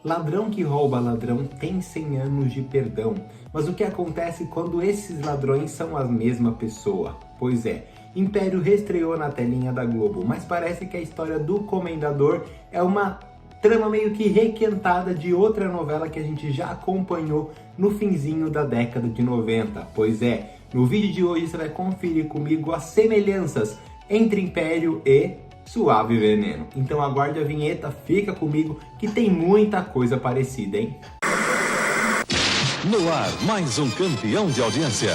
Ladrão que rouba ladrão tem 100 anos de perdão. Mas o que acontece quando esses ladrões são a mesma pessoa? Pois é, Império reestreou na telinha da Globo, mas parece que a história do Comendador é uma trama meio que requentada de outra novela que a gente já acompanhou no finzinho da década de 90. Pois é, no vídeo de hoje você vai conferir comigo as semelhanças entre Império e Suave Veneno. Então aguarde a vinheta, fica comigo que tem muita coisa parecida, hein? No ar, mais um campeão de audiência.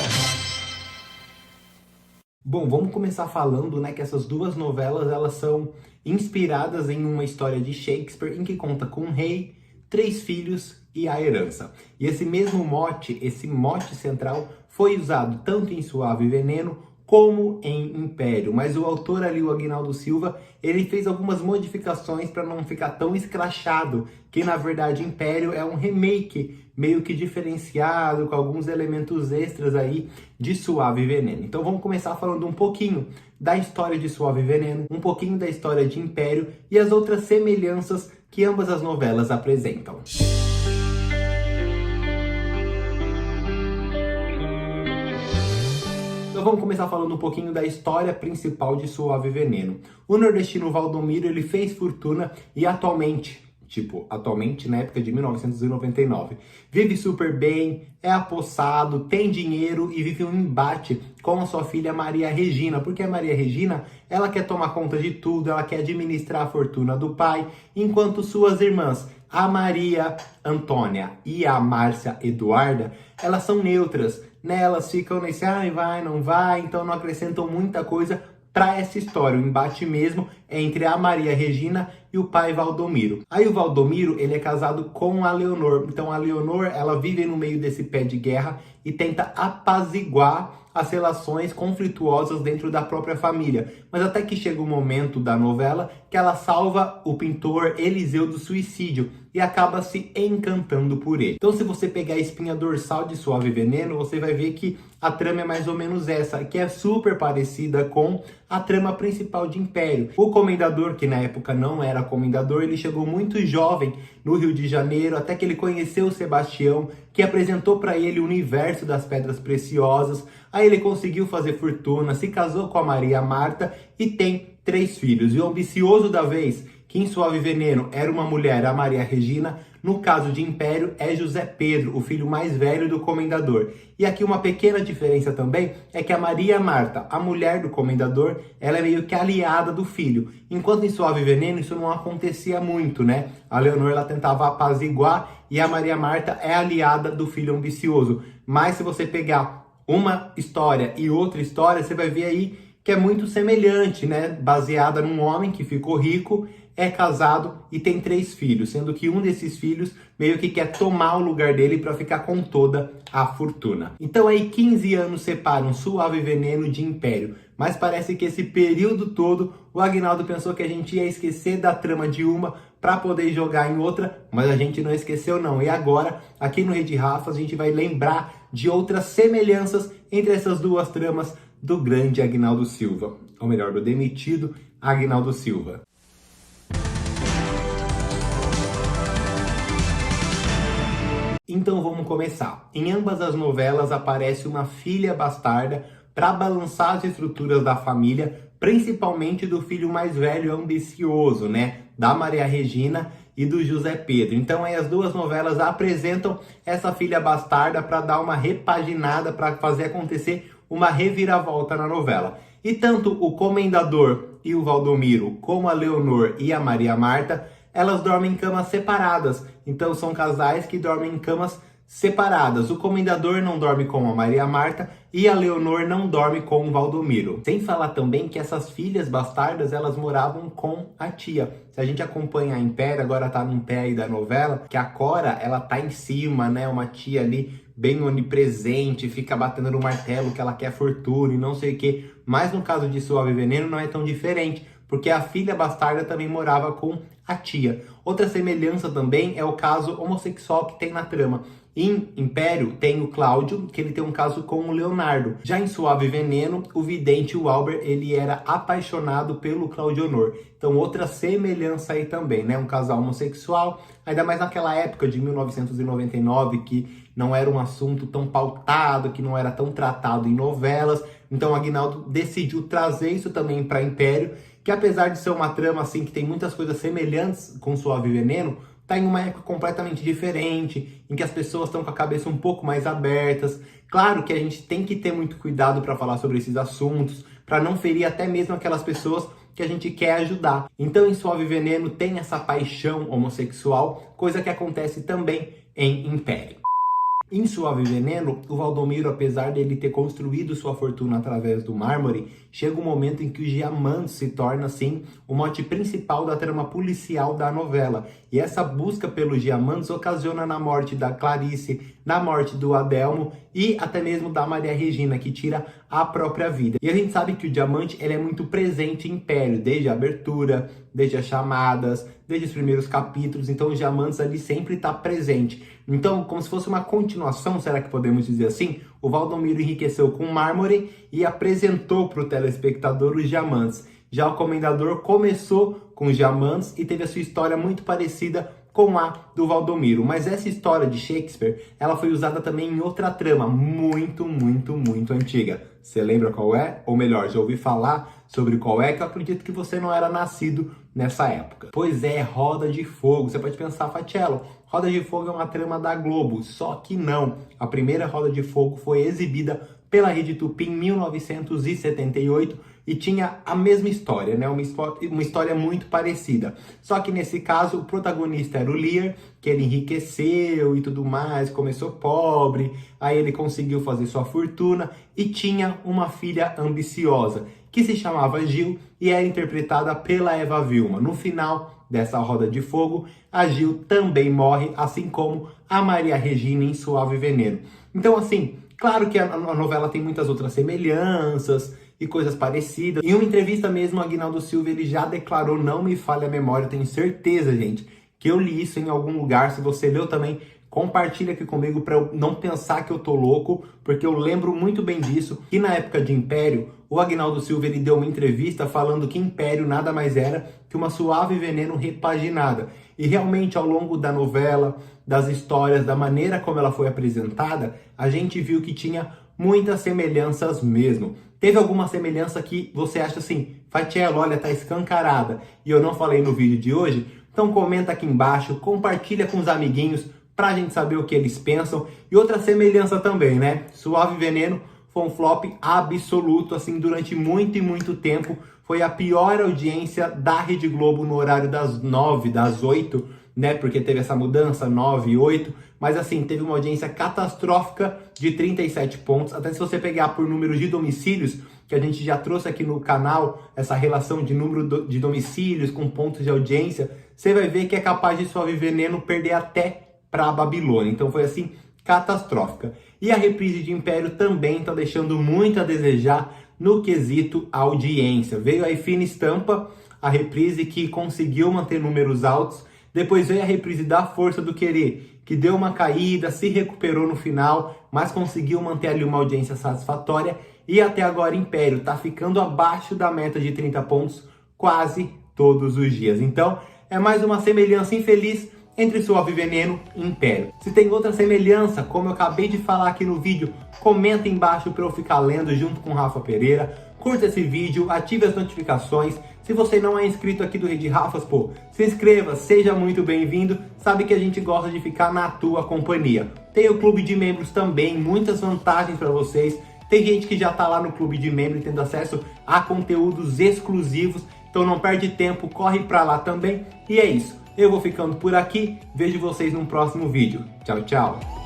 Bom, vamos começar falando, que essas duas novelas elas são inspiradas em uma história de Shakespeare em que conta com um rei, 3 filhos e a herança. E esse mesmo mote, esse mote central, foi usado tanto em Suave Veneno como em Império, mas o autor ali, o Aguinaldo Silva, ele fez algumas modificações para não ficar tão escrachado, que na verdade Império é um remake meio que diferenciado, com alguns elementos extras aí de Suave Veneno. Então vamos começar falando um pouquinho da história de Suave Veneno, um pouquinho da história de Império e as outras semelhanças que ambas as novelas apresentam. Então vamos começar falando um pouquinho da história principal de Suave Veneno. O nordestino Valdomiro, ele fez fortuna e atualmente na época de 1999, vive super bem, é apossado, tem dinheiro e vive um embate com a sua filha Maria Regina, porque a Maria Regina, ela quer tomar conta de tudo, ela quer administrar a fortuna do pai, enquanto suas irmãs, a Maria Antônia e a Márcia Eduarda, elas são neutras, elas ficam nesse, vai, não vai, então não acrescentam muita coisa para essa história. O embate mesmo é entre a Maria Regina e o pai Valdomiro. Aí o Valdomiro, ele é casado com a Leonor. Então a Leonor, ela vive no meio desse pé de guerra e tenta apaziguar as relações conflituosas dentro da própria família. Mas até que chega o momento da novela que ela salva o pintor Eliseu do suicídio e acaba se encantando por ele. Então se você pegar a espinha dorsal de Suave Veneno, você vai ver que a trama é mais ou menos essa, que é super parecida com a trama principal de Império. O Comendador, que na época não era Comendador, ele chegou muito jovem no Rio de Janeiro, até que ele conheceu o Sebastião, que apresentou para ele o universo das pedras preciosas. Aí ele conseguiu fazer fortuna, se casou com a Maria Marta e tem 3 filhos. E o ambicioso da vez, que em Suave Veneno era uma mulher, a Maria Regina, no caso de Império é José Pedro, o filho mais velho do Comendador. E aqui uma pequena diferença também é que a Maria Marta, a mulher do Comendador, ela é meio que aliada do filho. Enquanto em Suave Veneno isso não acontecia muito, A Leonor, ela tentava apaziguar e a Maria Marta é aliada do filho ambicioso. Mas se você pegar uma história e outra história, você vai ver aí que é muito semelhante, Baseada num homem que ficou rico, é casado e tem 3 filhos, sendo que um desses filhos meio que quer tomar o lugar dele para ficar com toda a fortuna. Então aí 15 anos separam Suave Veneno de Império, mas parece que esse período todo o Aguinaldo pensou que a gente ia esquecer da trama de uma para poder jogar em outra, mas a gente não esqueceu não. E agora, aqui no Rede Rafas, a gente vai lembrar de outras semelhanças entre essas duas tramas do grande Aguinaldo Silva, ou melhor, do demitido Aguinaldo Silva. Então vamos começar. Em ambas as novelas aparece uma filha bastarda para balançar as estruturas da família, principalmente do filho mais velho ambicioso, Da Maria Regina e do José Pedro. Então aí as duas novelas apresentam essa filha bastarda para dar uma repaginada, para fazer acontecer uma reviravolta na novela. E tanto o Comendador e o Valdomiro, como a Leonor e a Maria Marta, elas dormem em camas separadas. Então são casais que dormem em camas separadas. O Comendador não dorme com a Maria Marta e a Leonor não dorme com o Valdomiro. Sem falar também que essas filhas bastardas, elas moravam com a tia. Se a gente acompanha a Império, agora tá num pé aí da novela, que a Cora, ela tá em cima, Uma tia ali bem onipresente, fica batendo no martelo que ela quer fortuna e não sei o quê. Mas no caso de Suave Veneno não é tão diferente, porque a filha bastarda também morava com a tia. Outra semelhança também é o caso homossexual que tem na trama. Em Império tem o Cláudio, que ele tem um caso com o Leonardo. Já em Suave Veneno, o vidente, o Albert, ele era apaixonado pelo Claudio Honor. Então outra semelhança aí também, né? Um casal homossexual, ainda mais naquela época de 1999, que não era um assunto tão pautado, que não era tão tratado em novelas. Então o Aguinaldo decidiu trazer isso também para Império, que apesar de ser uma trama assim que tem muitas coisas semelhantes com Suave Veneno, tá em uma época completamente diferente, em que as pessoas estão com a cabeça um pouco mais abertas. Claro que a gente tem que ter muito cuidado para falar sobre esses assuntos, para não ferir até mesmo aquelas pessoas que a gente quer ajudar. Então em Suave Veneno tem essa paixão homossexual, coisa que acontece também em Império. Em Suave Veneno, o Valdomiro, apesar dele ter construído sua fortuna através do mármore, chega um momento em que o diamante se torna, assim, o mote principal da trama policial da novela. E essa busca pelos diamantes ocasiona na morte da Clarice, na morte do Adelmo e até mesmo da Maria Regina, que tira a própria vida. E a gente sabe que o diamante ele é muito presente em Império, desde a abertura, desde as chamadas, desde os primeiros capítulos. Então os diamantes ali sempre está presente. Então, como se fosse uma continuação, será que podemos dizer assim? O Valdomiro enriqueceu com mármore e apresentou para o telespectador os diamantes. Já o Comendador começou com os diamantes e teve a sua história muito parecida com a do Valdomiro. Mas essa história de Shakespeare, ela foi usada também em outra trama muito antiga. Você lembra qual é? Ou melhor, já ouvi falar sobre qual é, que eu acredito que você não era nascido nessa época. Pois é, Roda de Fogo. Você pode pensar, Fatiello, Roda de Fogo é uma trama da Globo, só que não. A primeira Roda de Fogo foi exibida pela Rede Tupi em 1978 e tinha a mesma história, né? Uma história muito parecida. Só que nesse caso o protagonista era o Lear, que ele enriqueceu e tudo mais, começou pobre, aí ele conseguiu fazer sua fortuna e tinha uma filha ambiciosa, que se chamava Gil e era interpretada pela Eva Vilma. No final dessa Roda de Fogo, a Gil também morre, assim como a Maria Regina em Suave Veneno. Então, assim, claro que a novela tem muitas outras semelhanças e coisas parecidas. Em uma entrevista mesmo, o Aguinaldo Silva ele já declarou, não me falha a memória, eu tenho certeza, gente, que eu li isso em algum lugar. Se você leu também, compartilha aqui comigo para eu não pensar que eu tô louco, porque eu lembro muito bem disso. E na época de Império, o Aguinaldo Silva ele deu uma entrevista falando que Império nada mais era que uma Suave Veneno repaginada. E realmente ao longo da novela, das histórias, da maneira como ela foi apresentada, a gente viu que tinha muitas semelhanças mesmo. Teve alguma semelhança que você acha assim, Fatiello, olha, tá escancarada, e eu não falei no vídeo de hoje? Então comenta aqui embaixo, compartilha com os amiguinhos, pra gente saber o que eles pensam. E outra semelhança também, né? Suave Veneno foi um flop absoluto, assim, durante muito tempo. Foi a pior audiência da Rede Globo no horário das 9, das 8, né? Porque teve essa mudança, 9 e 8. Mas assim, teve uma audiência catastrófica de 37 pontos. Até se você pegar por número de domicílios, que a gente já trouxe aqui no canal, essa relação de número de domicílios com pontos de audiência, você vai ver que é capaz de Suave Veneno perder até para a Babilônia. Então foi assim, catastrófica. E a reprise de Império também está deixando muito a desejar no quesito audiência. Veio aí Fina Estampa, a reprise que conseguiu manter números altos. Depois veio a reprise da Força do Querer, que deu uma caída, se recuperou no final, mas conseguiu manter ali uma audiência satisfatória. E até agora Império está ficando abaixo da meta de 30 pontos quase todos os dias. Então é mais uma semelhança infeliz entre Suave Veneno e Império. Se tem outra semelhança, como eu acabei de falar aqui no vídeo, comenta embaixo para eu ficar lendo junto com o Rafa Pereira. Curta esse vídeo, ative as notificações. Se você não é inscrito aqui do Rede Rafas, pô, se inscreva, seja muito bem-vindo. Sabe que a gente gosta de ficar na tua companhia. Tem o clube de membros também, muitas vantagens para vocês. Tem gente que já tá lá no clube de membros tendo acesso a conteúdos exclusivos. Então não perde tempo, corre para lá também. E é isso. Eu vou ficando por aqui, vejo vocês num próximo vídeo. Tchau, tchau!